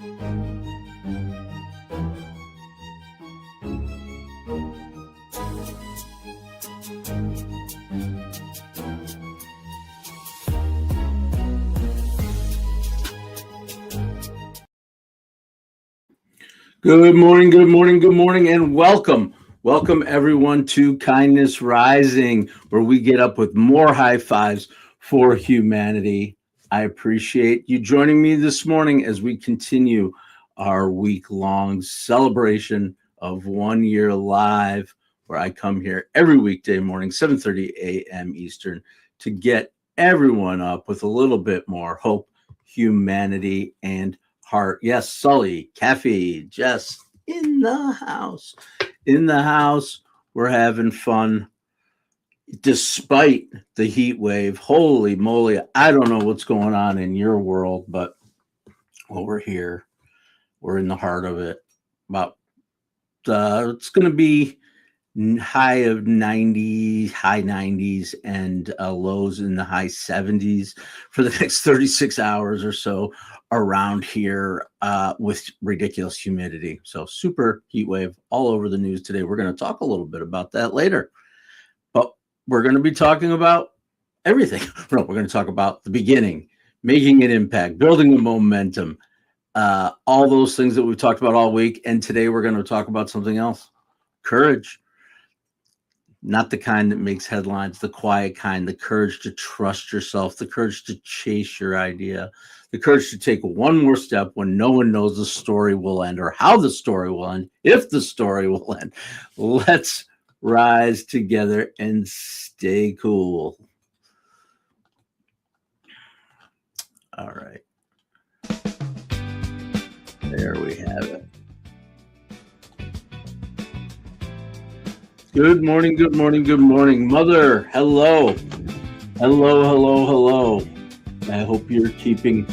Good morning, good morning, good morning, and welcome. Welcome, everyone, to Kindness Rising, where we get up with more high fives for humanity. I appreciate you joining me this morning as we continue our week-long celebration of 1 year live, where I come here every weekday morning, 7:30 a.m. Eastern, to get everyone up with a little bit more hope, humanity, and heart. Yes, Sully, Kathy, Jess in the house. In the house, we're having fun despite the heat wave. Holy moly, I don't know what's going on in your world, but we're here. We're in the heart of it. About it's going to be high of 90, high 90s, and lows in the high 70s for the next 36 hours or so around here with ridiculous humidity. So super heat wave all over the news today. We're going to talk a little bit about that later, but we're going to be talking about everything. No, we're going to talk about the beginning, making an impact, building a momentum, all those things that we've talked about all week. And today we're going to talk about something else, courage. Not the kind that makes headlines, the quiet kind, the courage to trust yourself, the courage to chase your idea, the courage to take one more step when no one knows the story will end or how the story will end, if the story will end. Let's rise together and stay cool. All right. There we have it. Good morning, good morning, good morning. Mother, hello. Hello, hello, hello. I hope you're keeping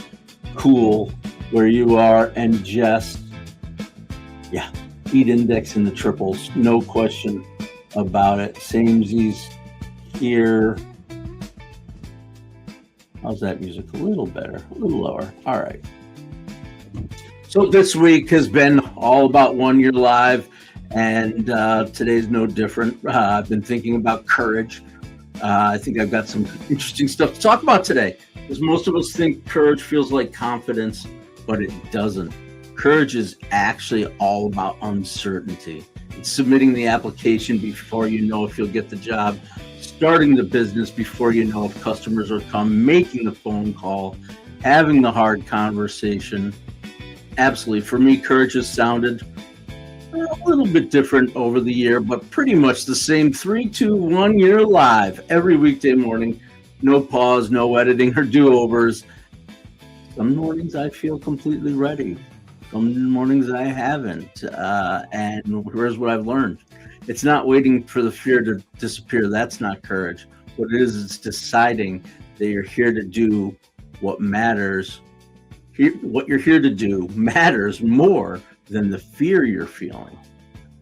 cool where you are. And Jess, yeah, beat index in the triples. No question about it. Samesies here. How's that music? A little better, a little lower. All right. So this week has been all about 1 year live. And today's no different. I've been thinking about courage. I think I've got some interesting stuff to talk about today, because most of us think courage feels like confidence, but it doesn't. Courage is actually all about uncertainty. It's submitting the application before you know if you'll get the job, starting the business before you know if customers will come, making the phone call, having the hard conversation. Absolutely. For me, courage has sounded a little bit different over the year, but pretty much the same. 3, 2, 1 year live every weekday morning. No pause, no editing or do-overs. Some mornings I feel completely ready. Some mornings I haven't. And here's what I've learned. It's not waiting for the fear to disappear. That's not courage. What it is, it's deciding that you're here to do what matters. What you're here to do matters more than the fear you're feeling.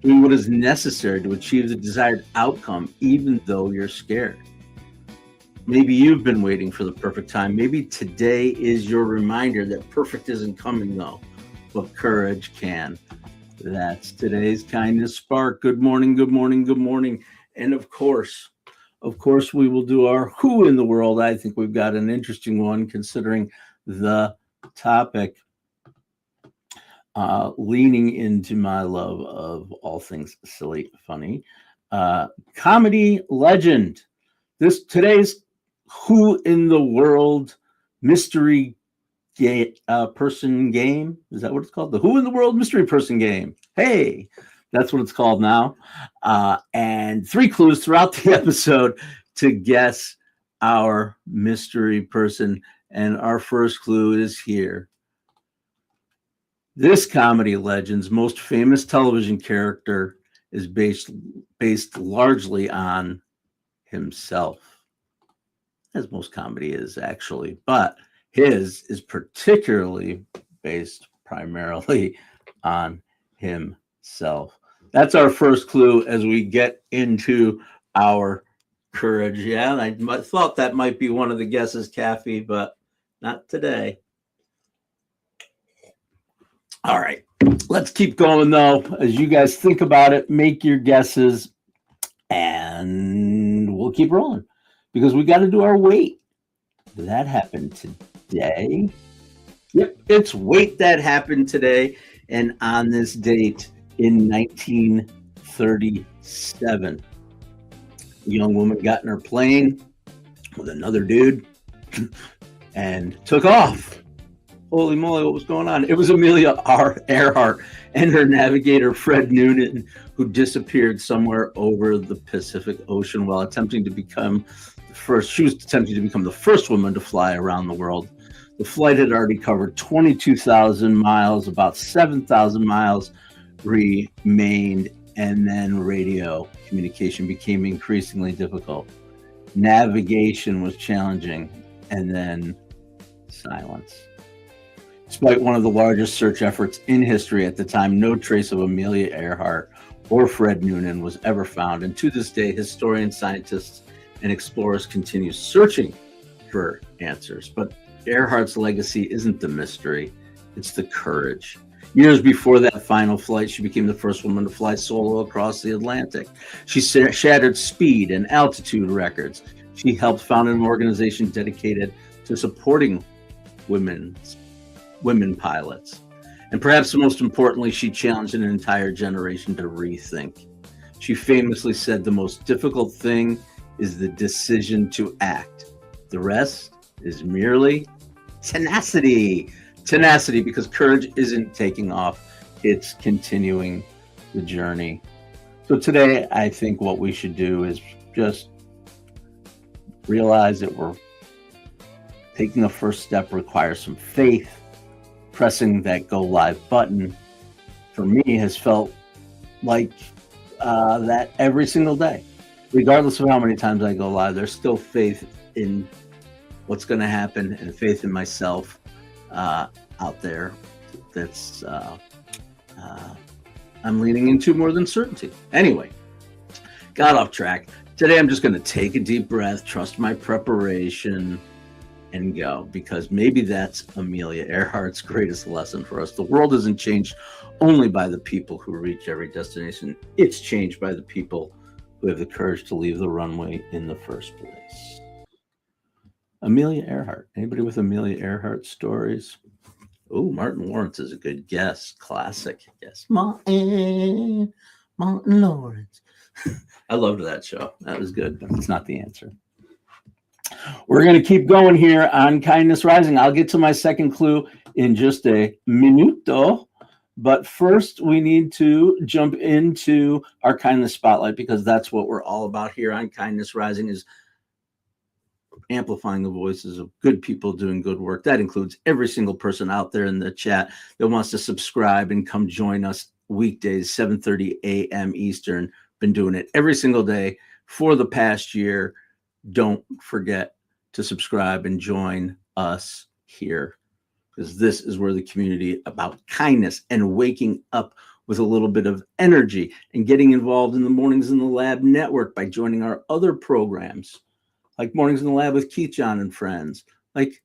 Doing what is necessary to achieve the desired outcome, even though you're scared. Maybe you've been waiting for the perfect time. Maybe today is your reminder that perfect isn't coming though, but courage can. That's today's Kindness Spark. Good morning, good morning, good morning. And of course, we will do our who in the world. I think we've got an interesting one considering the topic. Leaning into my love of all things silly, funny. Comedy legend. Today's who in the world mystery person game. Is that what it's called? The who in the world mystery person game. Hey, that's what it's called now. And 3 clues throughout the episode to guess our mystery person. And our first clue is here. This comedy legend's most famous television character is based largely on himself, as most comedy is actually, but his is particularly based primarily on himself. That's our first clue as we get into our courage. Yeah, and I thought that might be one of the guesses, Kathy, but not today. All right, let's keep going though. As you guys think about it, make your guesses, and we'll keep rolling because we got to do our weight. That happened today. Yep, it's weight that happened today, and on this date in 1937, a young woman got in her plane with another dude and took off. Holy moly, what was going on? It was Amelia Earhart and her navigator, Fred Noonan, who disappeared somewhere over the Pacific Ocean while attempting to become the first. She was attempting to become the first woman to fly around the world. The flight had already covered 22,000 miles, about 7,000 miles remained, and then radio communication became increasingly difficult. Navigation was challenging, and then silence. Despite one of the largest search efforts in history at the time, no trace of Amelia Earhart or Fred Noonan was ever found. And to this day, historians, scientists, and explorers continue searching for answers. But Earhart's legacy isn't the mystery, it's the courage. Years before that final flight, she became the first woman to fly solo across the Atlantic. She shattered speed and altitude records. She helped found an organization dedicated to supporting women pilots. And perhaps most importantly, she challenged an entire generation to rethink. She famously said, "The most difficult thing is the decision to act. The rest is merely tenacity." Tenacity, because courage isn't taking off, it's continuing the journey. So today, I think what we should do is just realize that we're taking the first step requires some faith. Pressing that go live button for me has felt like that every single day. Regardless of how many times I go live, there's still faith in what's going to happen and faith in myself out there that's I'm leaning into more than certainty. Anyway, got off track. Today I'm just going to take a deep breath, trust my preparation, and go, because maybe that's Amelia Earhart's greatest lesson for us. The world isn't changed only by the people who reach every destination. It's changed by the people who have the courage to leave the runway in the first place. Amelia Earhart. Anybody with Amelia Earhart stories? Oh, Martin Lawrence is a good guess. Classic guess. Martin Lawrence. I loved that show. That was good, but it's not the answer. We're going to keep going here on Kindness Rising. I'll get to my second clue in just a minuto. But first, we need to jump into our Kindness Spotlight, because that's what we're all about here on Kindness Rising, is amplifying the voices of good people doing good work. That includes every single person out there in the chat that wants to subscribe and come join us weekdays, 7:30 a.m. Eastern. Been doing it every single day for the past year. Don't forget to subscribe and join us here, because this is where the community about kindness and waking up with a little bit of energy and getting involved in the Mornings in the Lab network by joining our other programs, like Mornings in the Lab with Keith, John, and Friends, like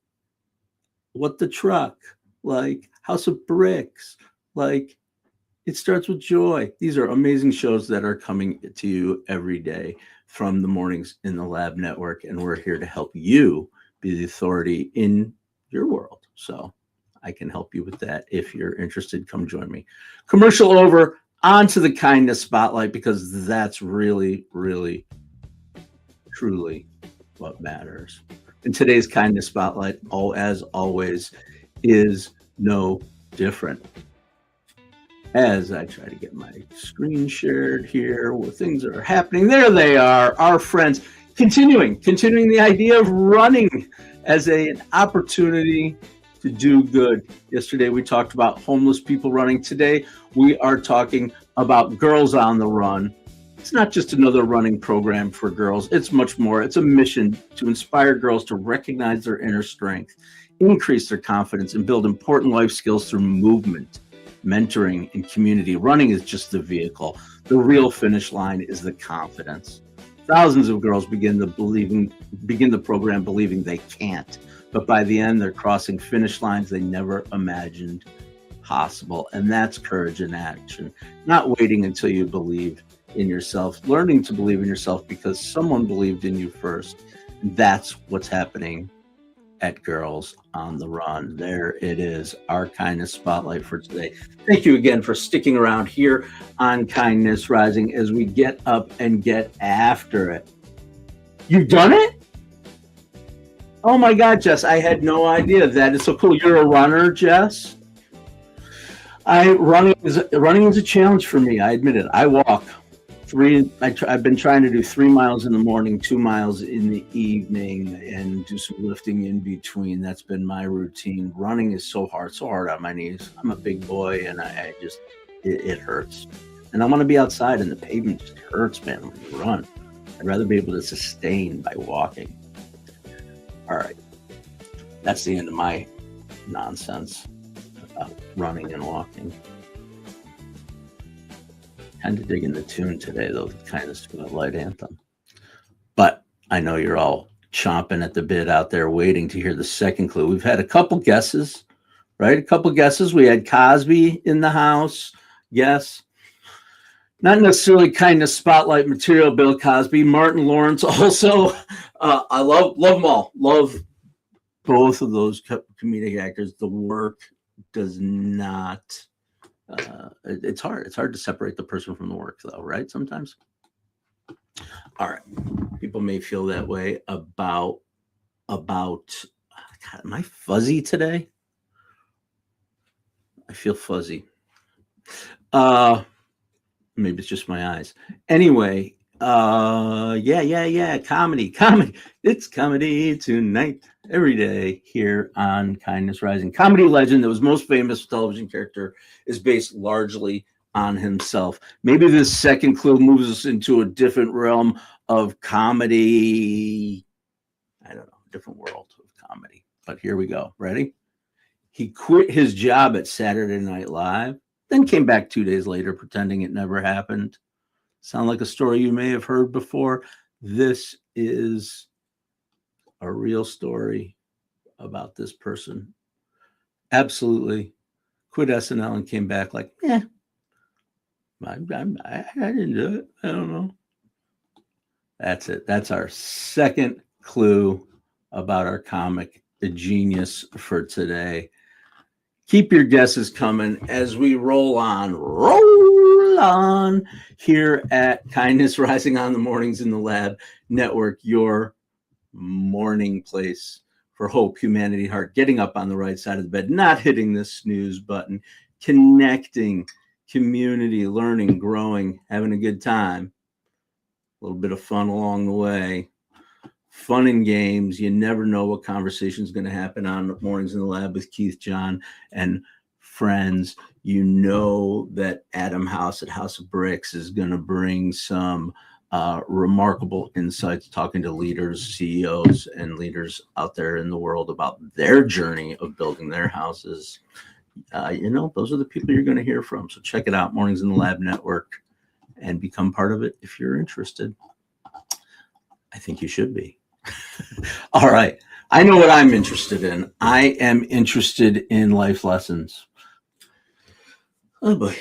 What the Truck, like House of Bricks, like It Starts with Joy. These are amazing shows that are coming to you every day from the Mornings in the Lab network, and we're here to help you be the authority in your world. So I can help you with that. If you're interested, come join me. Commercial over, on to the Kindness Spotlight, because that's really, really, truly what matters. And today's Kindness Spotlight, as always, is no different. As I try to get my screen shared here where things are happening. There they are, our friends. Continuing the idea of running as an opportunity to do good. Yesterday we talked about homeless people running. Today we are talking about Girls on the Run. It's not just another running program for girls. It's much more. It's a mission to inspire girls to recognize their inner strength, increase their confidence, and build important life skills through movement, mentoring, and community. Running is just the vehicle. The real finish line is the confidence. Thousands of girls begin the program believing they can't, but by the end, they're crossing finish lines they never imagined possible. And that's courage in action, not waiting until you believe in yourself, learning to believe in yourself because someone believed in you first. That's what's happening at Girls on the Run. There it is, our kindness spotlight for today. Thank you again for sticking around here on Kindness Rising as we get up and get after it. You've done it? Oh my God, Jess, I had no idea. That is so cool. You're a runner, Jess? Running is a challenge for me. I admit it. I walk I've been trying to do 3 miles in the morning, 2 miles in the evening, and do some lifting in between. That's been my routine. Running is so hard on my knees. I'm a big boy, and it hurts. And I want to be outside, and the pavement just hurts, man, when you run. I'd rather be able to sustain by walking. All right. That's the end of my nonsense about running and walking. Kind of digging the tune today, though, the Kindness Spotlight anthem. But I know you're all chomping at the bit out there waiting to hear the second clue. We've had a couple guesses, right? A couple guesses. We had Cosby in the house. Yes. Not necessarily Kindness Spotlight material, Bill Cosby. Martin Lawrence also. I love them all. Love both of those comedic actors. The work does not... it's hard to separate the person from the work, though, right? Sometimes. All right, people may feel that way about God, am I fuzzy today? I feel fuzzy. Maybe it's just my eyes. Anyway, comedy. It's comedy tonight, every day here on Kindness Rising. Comedy legend that was most famous television character is based largely on himself. Maybe this second clue moves us into a different realm of comedy. I don't know, different world of comedy. But here we go. Ready? He quit his job at Saturday Night Live, then came back 2 days later pretending it never happened. Sound like a story you may have heard before? This is a real story about this person. Absolutely. Quit SNL and came back like, I didn't do it. I don't know. That's it. That's our second clue about our comic genius for today. Keep your guesses coming as we roll on here at Kindness Rising on the Mornings in the Lab Network, your morning place for hope, humanity, heart, getting up on the right side of the bed, not hitting the snooze button, connecting, community, learning, growing, having a good time, a little bit of fun along the way. Fun and games. You never know what conversation is going to happen on Mornings in the Lab with Keith, John, and friends. You know that Adam House at House of Bricks is going to bring some remarkable insights, talking to leaders, CEOs, and leaders out there in the world about their journey of building their houses. Those are the people you're going to hear from. So check it out, Mornings in the Lab Network, and become part of it if you're interested. I think you should be. All right. I know what I'm interested in. I am interested in life lessons. Oh boy.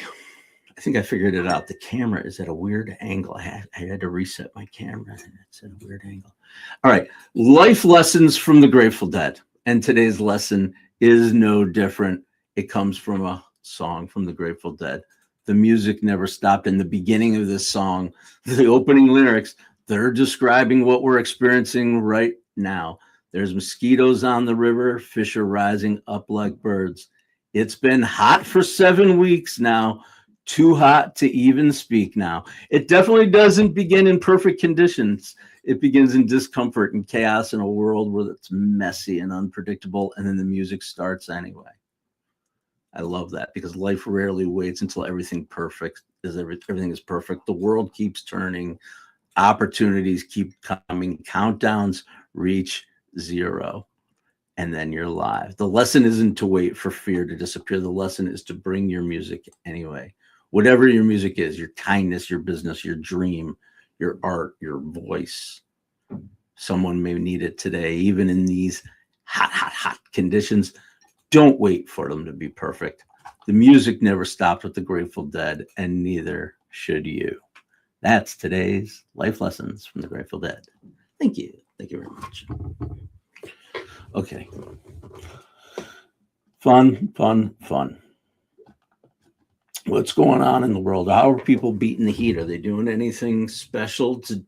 I think I figured it out. The camera is at a weird angle. I had to reset my camera and it's at a weird angle. All right. Life lessons from the Grateful Dead. And today's lesson is no different. It comes from a song from the Grateful Dead. The music never stopped. In the beginning of this song, the opening lyrics, they're describing what we're experiencing right now. There's mosquitoes on the river, fish are rising up like birds. It's been hot for 7 weeks now, too hot to even speak now. It definitely doesn't begin in perfect conditions. It begins in discomfort and chaos in a world where it's messy and unpredictable, and then the music starts anyway. I love that because life rarely waits until everything is perfect. The world keeps turning. Opportunities keep coming. Countdowns reach 0. And then you're live. The lesson isn't to wait for fear to disappear. The lesson is to bring your music anyway. Whatever your music is, your kindness, your business, your dream, your art, your voice. Someone may need it today, even in these hot conditions. Don't wait for them to be perfect. The music never stopped with the Grateful Dead, and neither should you. That's today's life lessons from the Grateful Dead. Thank you. Thank you very much. Okay. Fun. What's going on in the world? How are people beating the heat? Are they doing anything special to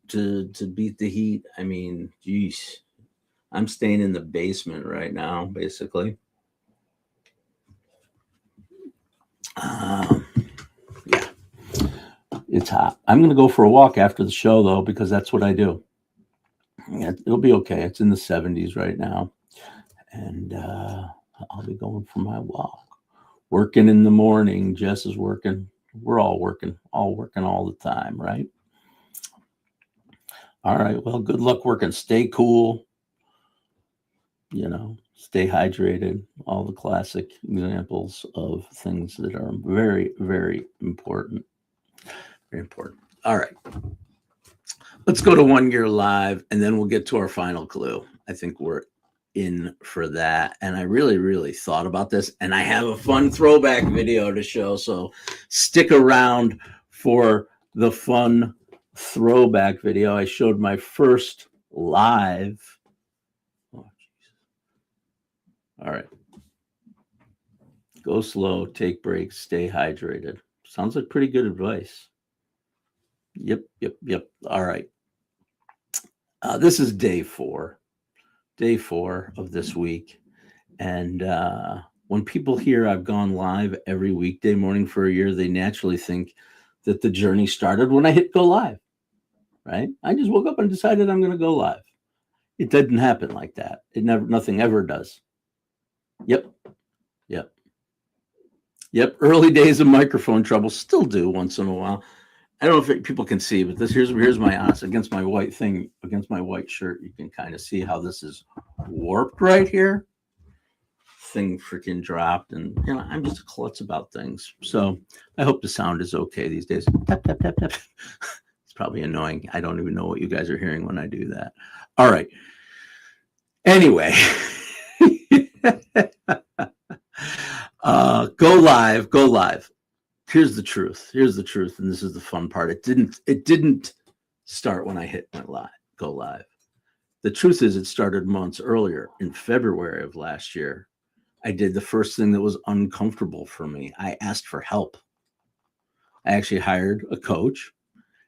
beat the heat? I mean, geez, I'm staying in the basement right now, basically. Yeah, it's hot. I'm going to go for a walk after the show, though, because that's what I do. It'll be okay. It's in the 70s right now, and I'll be going for my walk. Working in the morning. Jess is working. We're all working all the time, right? All right. Well, good luck working. Stay cool. Stay hydrated. All the classic examples of things that are very, very important. Very important. All right. Let's go to 1 year live, and then we'll get to our final clue. I think we're in for that. And I really, really thought about this, and I have a fun throwback video to show. So stick around for the fun throwback video. I showed my first live. Oh, all right. Go slow, take breaks, stay hydrated. Sounds like pretty good advice. Yep. All right. This is day four of this week. And when people hear I've gone live every weekday morning for a year, they naturally think that the journey started when I hit go live, right? I just woke up and decided I'm going to go live. It didn't happen like that. Nothing ever does. Yep. Early days of microphone trouble, still do once in a while. I don't know if people can see, but here's my honest against my white shirt. You can kind of see how this is warped right here. Thing freaking dropped, and I'm just a klutz about things. So I hope the sound is okay these days. Tap tap tap tap. It's probably annoying. I don't even know what you guys are hearing when I do that. All right. Anyway, go live. Here's the truth, and this is the fun part. It didn't start when I go live. The truth is, it started months earlier. In February of last year, I did the first thing that was uncomfortable for me. I asked for help. I actually hired a coach,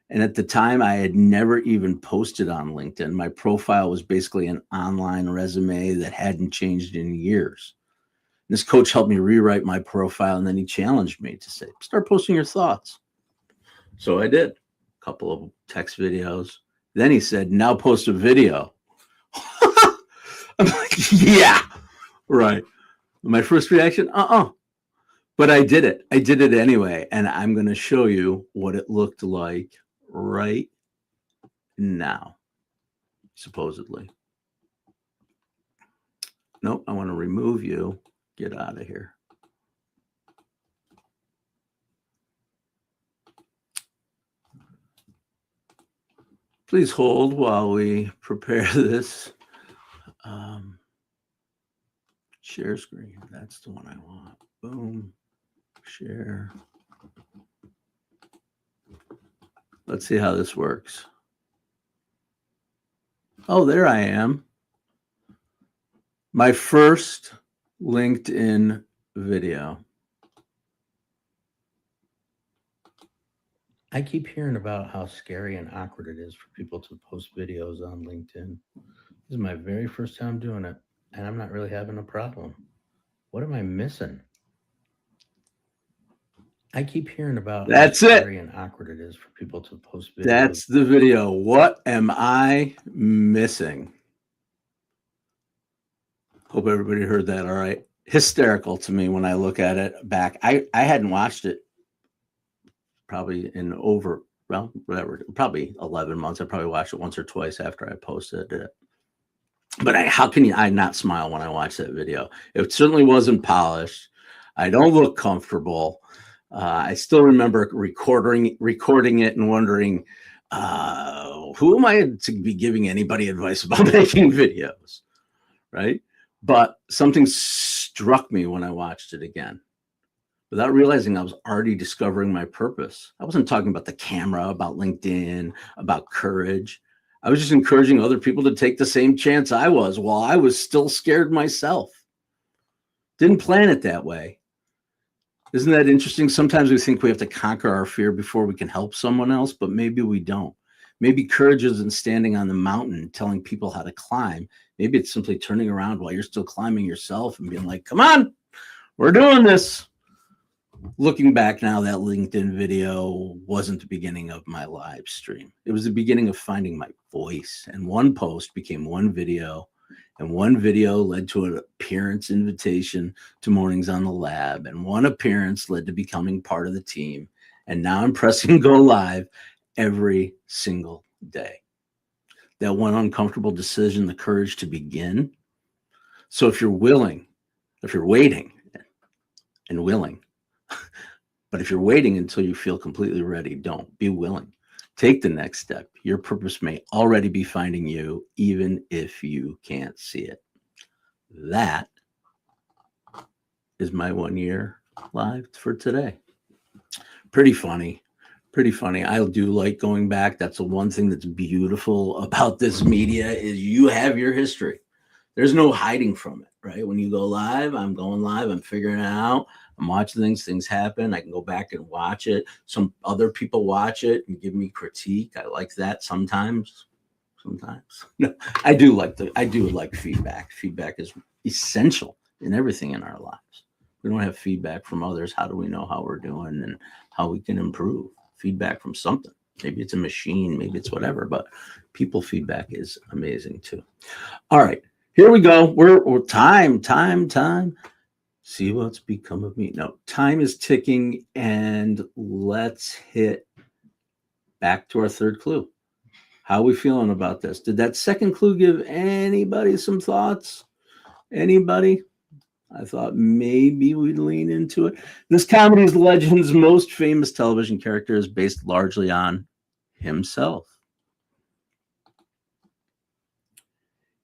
and at the time, I had never even posted on LinkedIn. My profile was basically an online resume that hadn't changed in years. This coach helped me rewrite my profile, and then he challenged me to say, start posting your thoughts. So I did a couple of text videos. Then he said, now post a video. I'm like, yeah, right. My first reaction, but I did it. I did it anyway. And I'm going to show you what it looked like right now, supposedly. Nope, I want to remove you. Get out of here. Please hold while we prepare this. Share screen. That's the one I want. Boom. Share. Let's see how this works. Oh, there I am. My first LinkedIn video. I keep hearing about how scary and awkward it is for people to post videos on LinkedIn. This is my very first time doing it, and I'm not really having a problem. What am I missing? I keep hearing about how scary and awkward it is for people to post videos. That's the video. What am I missing? Hope everybody heard that. All right. Hysterical to me when I look at it back. I hadn't watched it probably in probably 11 months. I probably watched it once or twice after I posted it. But how can I not smile when I watch that video? It certainly wasn't polished. I don't look comfortable. I still remember recording it and wondering, who am I to be giving anybody advice about making videos, right? But something struck me when I watched it again. without realizing I was already discovering my purpose. I wasn't talking about the camera, about LinkedIn, about courage. I was just encouraging other people to take the same chance I was while I was still scared myself. Didn't plan it that way. Isn't that interesting? Sometimes we think we have to conquer our fear before we can help someone else, but maybe we don't. Maybe courage isn't standing on the mountain telling people how to climb. Maybe it's simply turning around while you're still climbing yourself and being like, come on, we're doing this. Looking back now, that LinkedIn video wasn't the beginning of my live stream. It was the beginning of finding my voice. And one post became one video, and one video led to an appearance invitation to Mornings on the Lab, and one appearance led to becoming part of the team. And now I'm pressing go live every single day. That one uncomfortable decision, the courage to begin. So if you're willing, if you're waiting and willing, but if you're waiting until you feel completely ready, don't. Be willing. Take the next step. Your purpose may already be finding you, even if you can't see it. That is my 1 year live for today. Pretty funny. Pretty funny. I do like going back. That's the one thing that's beautiful about this media is you have your history. There's no hiding from it, right? When you go live, I'm going live. I'm figuring it out. I'm watching things happen. I can go back and watch it. Some other people watch it and give me critique. I like that sometimes. No, I do like feedback. Feedback is essential in everything in our lives. We don't have feedback from others. How do we know how we're doing and how we can improve? Feedback from something. Maybe it's a machine, maybe it's whatever, but people feedback is amazing too. All right, here we go. We're time. See what's become of me. No, time is ticking, and let's hit back to our third clue. How are we feeling about this? Did that second clue give anybody some thoughts? Anybody? I thought maybe we'd lean into it. This comedy's legend's most famous television character is based largely on himself.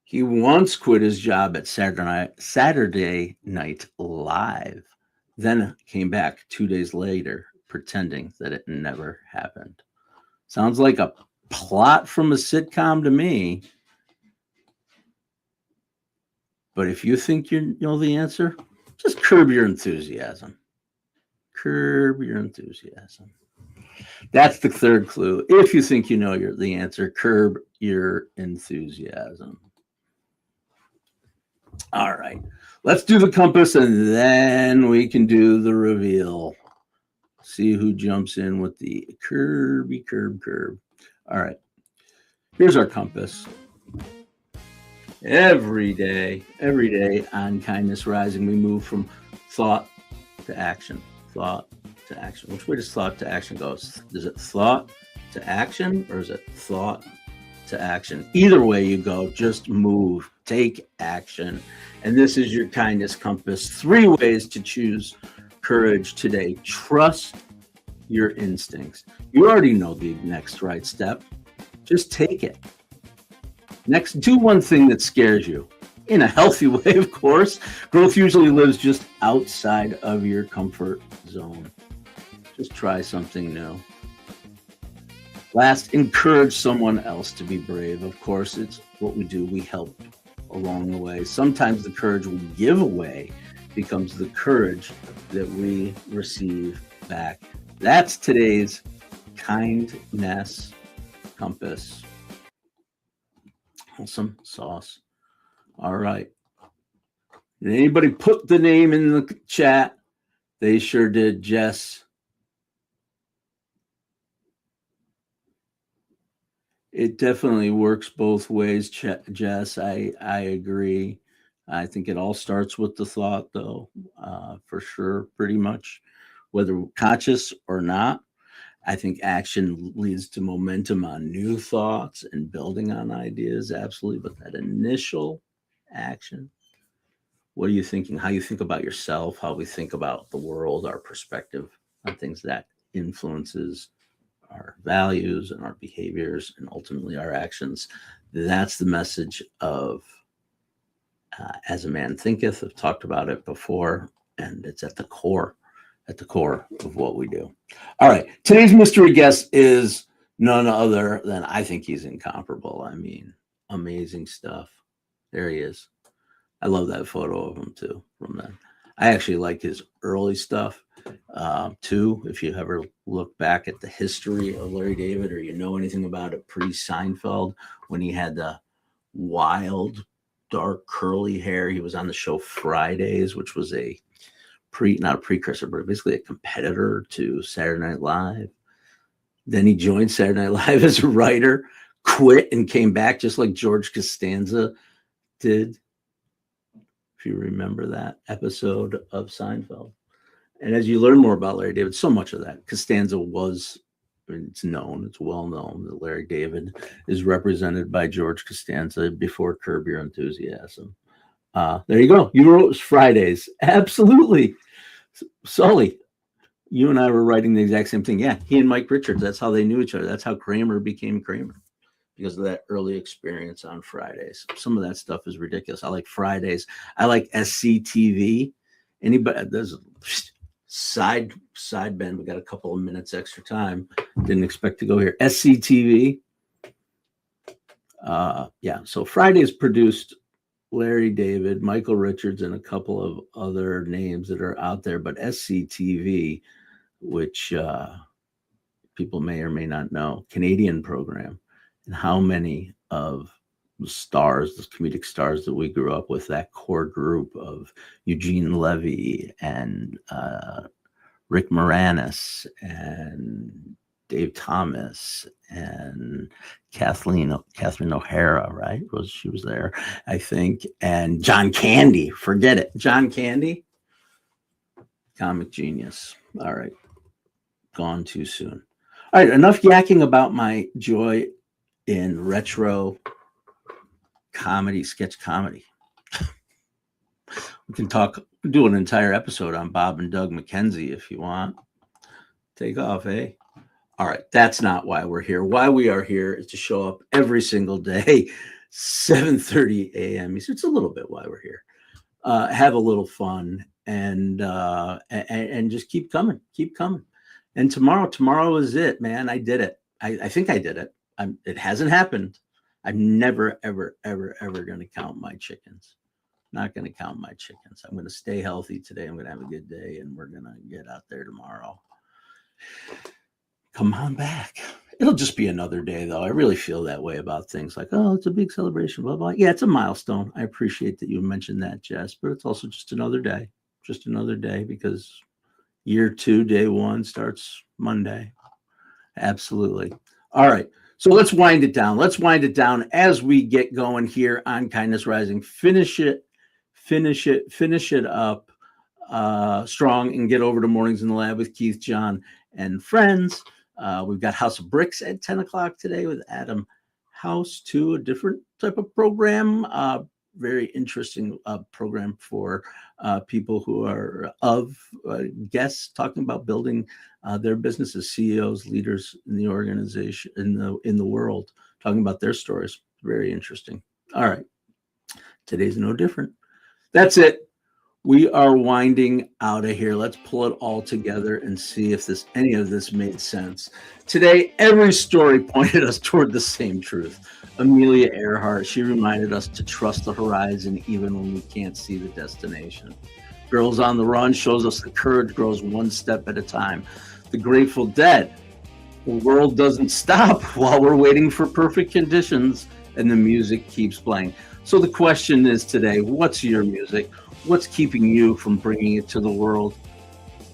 He once quit his job at Saturday Night Live, then came back 2 days later, pretending that it never happened. Sounds like a plot from a sitcom to me. But if you think you know the answer, just curb your enthusiasm. Curb your enthusiasm. That's the third clue. If you think you know the answer, curb your enthusiasm. All right. Let's do the compass, and then we can do the reveal. See who jumps in with the curb. All right. Here's our compass. Every day on Kindness Rising, we move from thought to action. Which way does thought to action go? Is it thought to action or is it thought to action? Either way you go, just move, take action. And this is your kindness compass. 3 ways to choose courage today. Trust your instincts. You already know the next right step. Just take it. Next, do one thing that scares you. In a healthy way, of course. Growth usually lives just outside of your comfort zone. Just try something new. Last, encourage someone else to be brave. Of course, it's what we do. We help along the way. Sometimes the courage we give away becomes the courage that we receive back. That's today's kindness compass. Awesome sauce. All right. Did anybody put the name in the chat? They sure did, Jess. It definitely works both ways, Jess. I agree. I think it all starts with the thought, though, for sure, pretty much, whether conscious or not. I think action leads to momentum on new thoughts and building on ideas, absolutely. But that initial action, what are you thinking? How you think about yourself, how we think about the world, our perspective on things, that influences our values and our behaviors and ultimately our actions. That's the message of As a Man Thinketh. I've talked about it before, and it's at the core. at the core of what we do. All right. Today's mystery guest is none other than, I think he's incomparable. I mean, amazing stuff. There he is. I love that photo of him too. From that, I actually like his early stuff too. If you ever look back at the history of Larry David, or you know anything about it pre-Seinfeld, when he had the wild, dark, curly hair, he was on the show Fridays, which was not a precursor, but basically a competitor to Saturday Night Live. Then he joined Saturday Night Live as a writer, quit, and came back just like George Costanza did. If you remember that episode of Seinfeld. And as you learn more about Larry David, so much of that, Costanza was, it's well known that Larry David is represented by George Costanza before Curb Your Enthusiasm. There you go. You wrote Fridays. Absolutely. Sully, you and I were writing the exact same thing. Yeah, he and Mike Richards, that's how they knew each other. That's how Kramer became Kramer, because of that early experience on Fridays. Some of that stuff is ridiculous. I like Fridays. I like SCTV. Anybody, there's a side bend. We got a couple of minutes extra time. Didn't expect to go here. SCTV. Yeah, so Fridays produced Larry David, Michael Richards, and a couple of other names that are out there. But SCTV, which people may or may not know, Canadian program, and how many of the stars, the comedic stars that we grew up with, that core group of Eugene Levy and Rick Moranis and Dave Thomas and Kathleen O'Hara, right? She was there, I think. And John Candy, forget it. John Candy, comic genius. All right. Gone too soon. All right. Enough yakking about my joy in retro comedy, sketch comedy. We can do an entire episode on Bob and Doug McKenzie if you want. Take off, eh? All right, that's not why we're here. Why we are here is to show up every single day, 7:30 a.m. It's a little bit why we're here. Have a little fun and just keep coming. And tomorrow is it, man. I did it. I think I did it. It hasn't happened. I'm never, ever, ever, ever going to count my chickens. Not going to count my chickens. I'm going to stay healthy today. I'm going to have a good day, and we're going to get out there tomorrow. Come on back. It'll just be another day, though. I really feel that way about things like, oh, it's a big celebration, blah, blah. Yeah, it's a milestone. I appreciate that you mentioned that, Jess, but it's also just another day. Just another day, because year 2, day 1 starts Monday. Absolutely. All right. So let's wind it down. As we get going here on Kindness Rising. Finish it up strong and get over to Mornings in the Lab with Keith, John, and friends. We've got House of Bricks at 10 o'clock today with Adam House, too, a different type of program. Very interesting program for people who are guests talking about building their businesses, CEOs, leaders in the organization, in the world, talking about their stories. Very interesting. All right. Today's no different. That's it. We are winding out of here. Let's pull it all together and see if any of this made sense. Today, every story pointed us toward the same truth. Amelia Earhart, she reminded us to trust the horizon even when we can't see the destination. Girls on the Run shows us that courage grows one step at a time. The Grateful Dead, the world doesn't stop while we're waiting for perfect conditions, and the music keeps playing. So the question is today, what's your music? What's keeping you from bringing it to the world?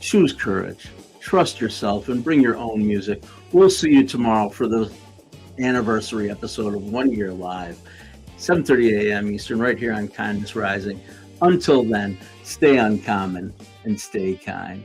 Choose courage, trust yourself, and bring your own music. We'll see you tomorrow for the anniversary episode of 1 Year Live, 7:30 a.m. Eastern, right here on Kindness Rising. Until then, stay uncommon and stay kind.